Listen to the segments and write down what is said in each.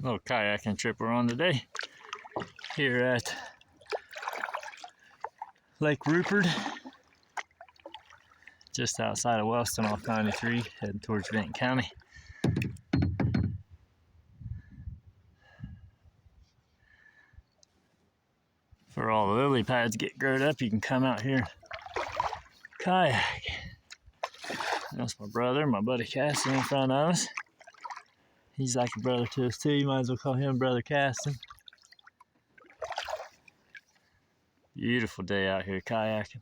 Little kayaking trip we're on today here at Lake Rupert, just outside of Wellston off 93, heading towards Benton County. For all the lily pads get growed up, you can come out here kayak. That's my brother, my buddy Caston in front of us. He's like a brother to us too. You might as well call him Brother Caston. Beautiful day out here kayaking.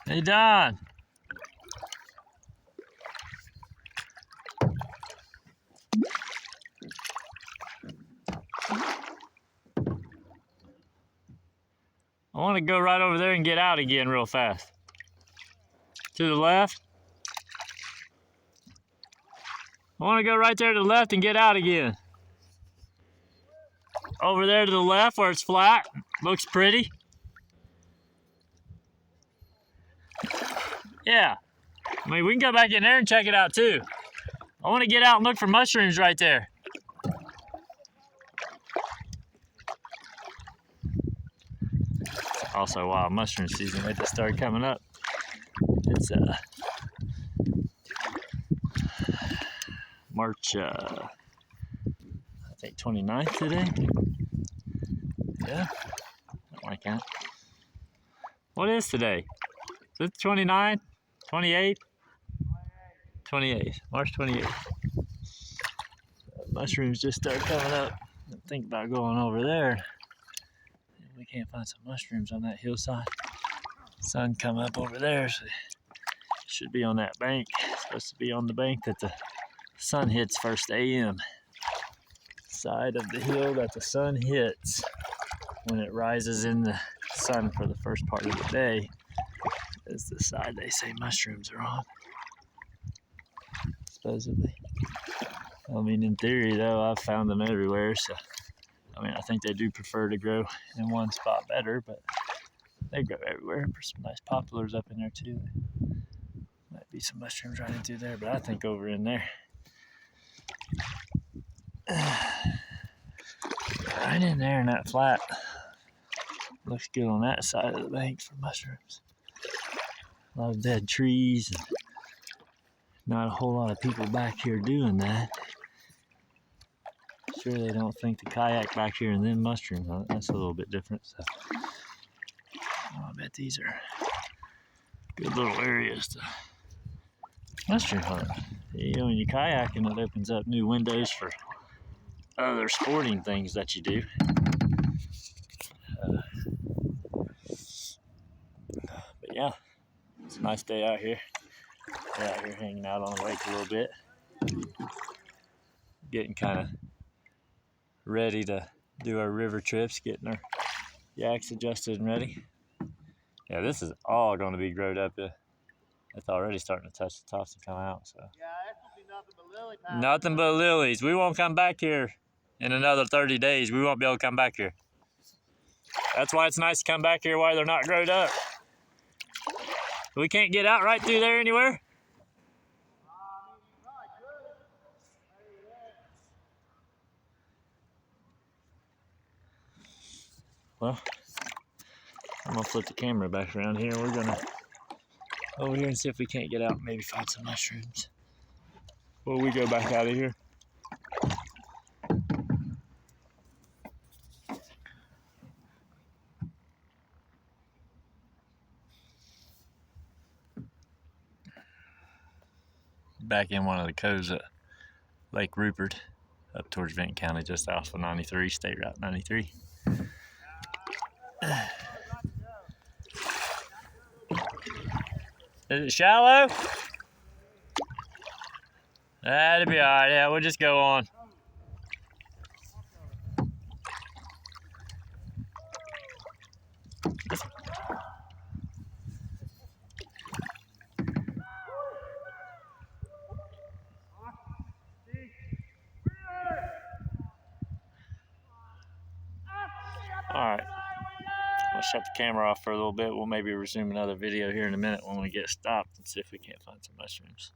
Hey, Don. I want to go right over there and get out again real fast. To the left. I want to go right there to the left and get out again. Over there to the left where it's flat. Looks pretty. Yeah. I mean, we can go back in there and check it out too. I want to get out and look for mushrooms right there. Also wild mushroom season. They just started coming up. It's March I think 29th today. Yeah, something like that. What is today? Is it 29th? 28th? 28th. March 28th. Mushrooms just start coming up. Think about going over there. We can't find some mushrooms on that hillside. Sun come up over there, so it should be on that bank. It's supposed to be on the bank that the sun hits first a.m. Side of the hill that the sun hits when it rises in the sun for the first part of the day is the side they say mushrooms are on. Supposedly. I mean, in theory, though, I've found them everywhere, so I mean, I think they do prefer to grow in one spot better, but they grow everywhere. There's some nice poplars up in there, too. Might be some mushrooms running through there, but I think over in there. Right in there in that flat. Looks good on that side of the bank for mushrooms. A lot of dead trees, and not a whole lot of people back here doing that. Sure, they don't think to kayak back here and then mushroom hunt. That's a little bit different. So, I bet these are good little areas to mushroom hunt. You know, when you're kayaking, it opens up new windows for other sporting things that you do. But yeah, it's a nice day out here. We're out here hanging out on the lake a little bit. Getting kind of ready to do our river trips, getting our yaks adjusted and ready. Yeah, this is all going to be growed up. It's already starting to touch the tops and come out. So. Yeah, that's going to be nothing but lily pads. Nothing but lilies. We won't come back here in another 30 days. We won't be able to come back here. That's why it's nice to come back here while they're not growed up. We can't get out right through there anywhere. Well, I'm gonna flip the camera back around here. We're gonna over here and see if we can't get out and maybe find some mushrooms. Before we go back out of here. Back in one of the coves that Lake Rupert, up towards Vinton County, just off of 93, State Route 93. Is it shallow? That'll be alright. Yeah, we'll just go on. Alright. I'll shut the camera off for a little bit. We'll maybe resume another video here in a minute when we get stopped and see if we can't find some mushrooms.